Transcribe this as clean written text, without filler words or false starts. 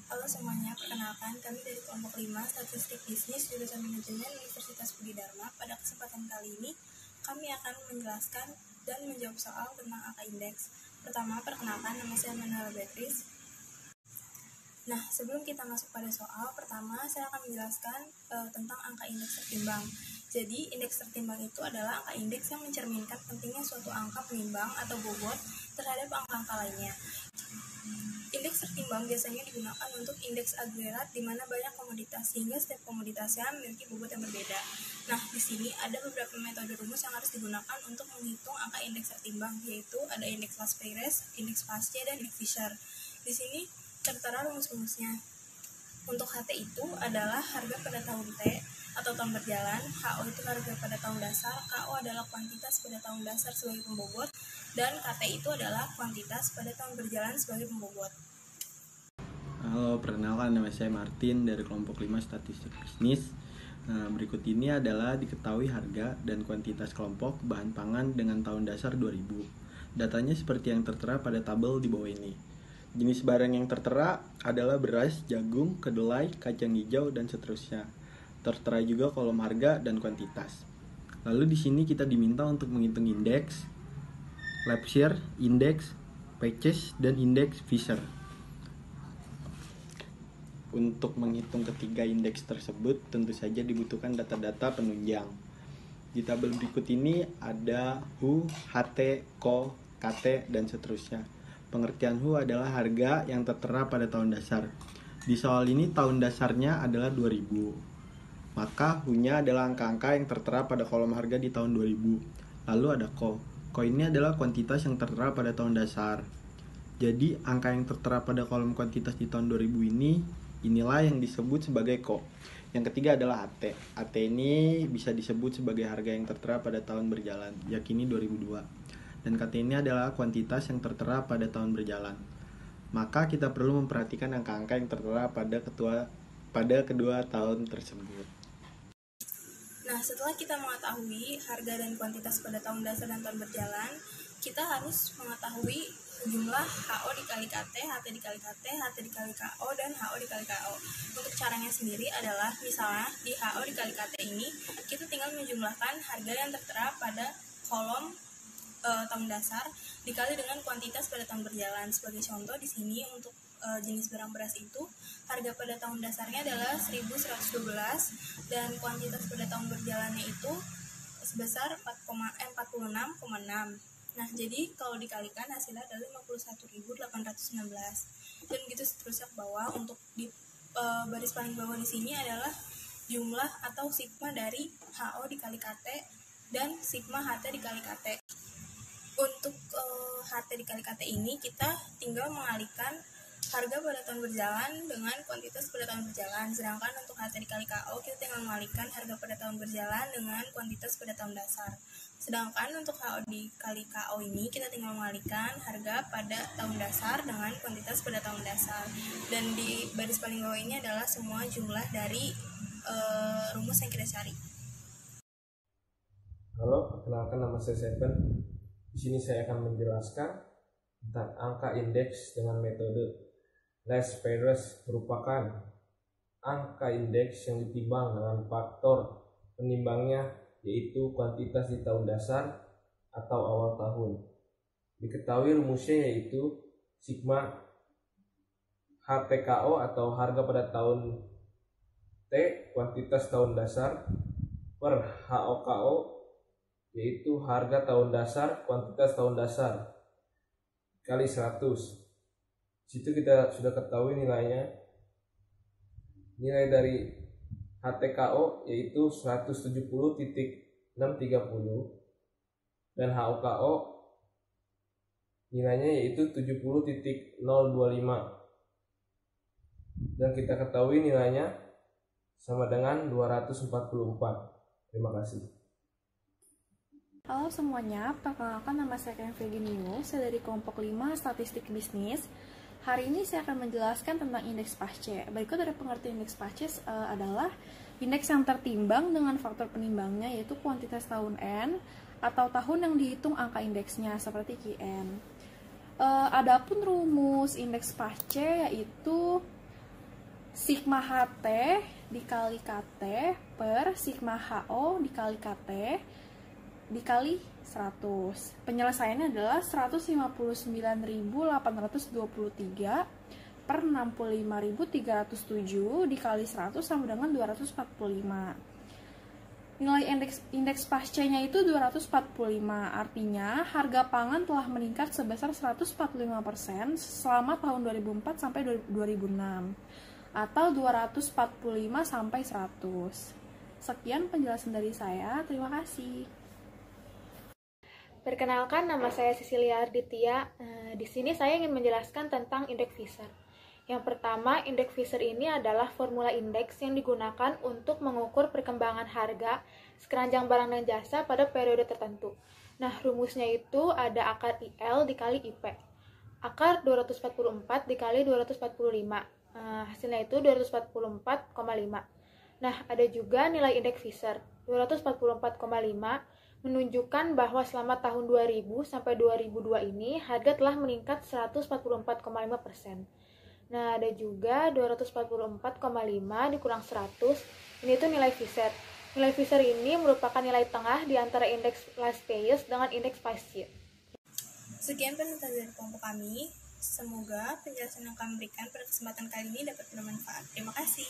Halo semuanya, perkenalkan kami dari kelompok 5 Statistik Bisnis jurusan Manajemen Universitas Budi Dharma. Pada kesempatan kali ini, kami akan menjelaskan dan menjawab soal tentang angka indeks. Pertama, perkenalkan, nama saya Manuela Beatrice. Nah, sebelum kita masuk pada soal, pertama saya akan menjelaskan tentang angka indeks tertimbang. Jadi, indeks tertimbang itu adalah angka indeks yang mencerminkan pentingnya suatu angka penimbang atau bobot terhadap angka-angka lainnya. Indeks tertimbang biasanya digunakan untuk indeks agregat di mana banyak komoditas, sehingga setiap komoditasnya memiliki bobot yang berbeda. Nah, di sini ada beberapa metode rumus yang harus digunakan untuk menghitung angka indeks tertimbang, yaitu ada indeks Laspeyres, indeks Paasche, dan indeks Fisher. Di sini tertera rumus-rumusnya. Untuk HT itu adalah harga pada tahun T atau tahun berjalan, HO itu harga pada tahun dasar, KO adalah kuantitas pada tahun dasar sebagai pembobot, dan KT itu adalah kuantitas pada tahun berjalan sebagai pembobot. Halo, perkenalkan, nama saya Martin dari kelompok 5 Statistik Bisnis. Berikut ini adalah diketahui harga dan kuantitas kelompok bahan pangan dengan tahun dasar 2000. Datanya seperti yang tertera pada tabel di bawah ini. Jenis barang yang tertera adalah beras, jagung, kedelai, kacang hijau, dan seterusnya. Tertera juga kolom harga dan kuantitas. Lalu di sini kita diminta untuk menghitung indeks, Laspeyres, indeks Paasche, dan indeks Fisher. Untuk menghitung ketiga indeks tersebut, tentu saja dibutuhkan data-data penunjang. Di tabel berikut ini ada HU, HT, KO, KT, dan seterusnya. Pengertian HU adalah harga yang tertera pada tahun dasar. Di soal ini tahun dasarnya adalah 2000. Maka HU-nya adalah angka-angka yang tertera pada kolom harga di tahun 2000. Lalu ada KO. KO ini adalah kuantitas yang tertera pada tahun dasar. Jadi, angka yang tertera pada kolom kuantitas di tahun 2000 inilah yang disebut sebagai KO. Yang ketiga adalah AT. AT ini bisa disebut sebagai harga yang tertera pada tahun berjalan, yakni 2002. Dan KT ini adalah kuantitas yang tertera pada tahun berjalan. Maka kita perlu memperhatikan angka-angka yang tertera pada kedua tahun tersebut. Nah, setelah kita mengetahui harga dan kuantitas pada tahun dasar dan tahun berjalan, kita harus mengetahui jumlah HO dikali KT, HT dikali KT, HT dikali KO, dan HO dikali KO. Untuk caranya sendiri adalah, misalnya di HO dikali KT ini, kita tinggal menjumlahkan harga yang tertera pada kolom tahun dasar dikali dengan kuantitas pada tahun berjalan. Sebagai contoh di sini untuk jenis barang beras itu harga pada tahun dasarnya adalah 1112 dan kuantitas pada tahun berjalannya itu sebesar 46,6. Nah, jadi kalau dikalikan hasilnya adalah 51.816 dan begitu seterusnya ke bawah. Untuk di baris paling bawah di sini adalah jumlah atau sigma dari HO dikali KT dan sigma HT dikali KT. Untuk HT dikali KT ini kita tinggal mengalihkan harga pada tahun berjalan dengan kuantitas pada tahun berjalan. Sedangkan untuk HT dikali KO kita tinggal mengalihkan harga pada tahun berjalan dengan kuantitas pada tahun dasar. Sedangkan untuk HO dikali KO ini kita tinggal mengalihkan harga pada tahun dasar dengan kuantitas pada tahun dasar. Dan di baris paling bawah ini adalah semua jumlah dari rumus yang kita cari. Halo, perkenalkan, nama saya Seven. Di sini saya akan menjelaskan tentang angka indeks dengan metode Laspeyres. Merupakan angka indeks yang ditimbang dengan faktor penimbangnya, yaitu kuantitas di tahun dasar atau awal tahun. Diketahui rumusnya yaitu sigma HTKO atau harga pada tahun T, kuantitas tahun dasar, per HOKO, yaitu harga tahun dasar, kuantitas tahun dasar, kali 100. Situ kita sudah ketahui nilainya. Nilai dari HTKO yaitu 170.630 dan HOKO nilainya yaitu 70.025. Dan kita ketahui nilainya sama dengan 244. Terima kasih. Halo semuanya, perkenalkan, nama saya Karen Virginius, saya dari kelompok 5 Statistik Bisnis. Hari ini saya akan menjelaskan tentang indeks Paasche. Berikut dari pengertian indeks Paasche adalah indeks yang tertimbang dengan faktor penimbangnya, yaitu kuantitas tahun N atau tahun yang dihitung angka indeksnya seperti QN. Adapun rumus indeks Paasche yaitu sigma HT dikali KT per sigma HO dikali KT dikali 100. Penyelesaiannya adalah 159.823 per 65.307 dikali 100 sama dengan 245. Nilai indeks pascanya itu 245, artinya harga pangan telah meningkat sebesar 145% selama tahun 2004 sampai 2006, atau 245 sampai 100. Sekian penjelasan dari saya, terima kasih. Perkenalkan, nama saya Cecilia Arditya. Di sini saya ingin menjelaskan tentang indeks Fisher. Yang pertama, indeks Fisher ini adalah formula indeks yang digunakan untuk mengukur perkembangan harga sekeranjang barang dan jasa pada periode tertentu. Nah, rumusnya itu ada akar IL dikali IP. Akar 244 dikali 245. Hasilnya itu 244,5. Nah, ada juga nilai indeks Fisher. 244,5 menunjukkan bahwa selama tahun 2000 sampai 2002 ini harga telah meningkat 144,5%. Nah, ada juga 244,5 dikurang 100, ini tuh nilai Fisher. Nilai Fisher ini merupakan nilai tengah di antara indeks Laspeyes dengan indeks Pasquier. Sekian penjelasan dari kelompok kami. Semoga penjelasan yang kami berikan pada kesempatan kali ini dapat bermanfaat. Terima kasih.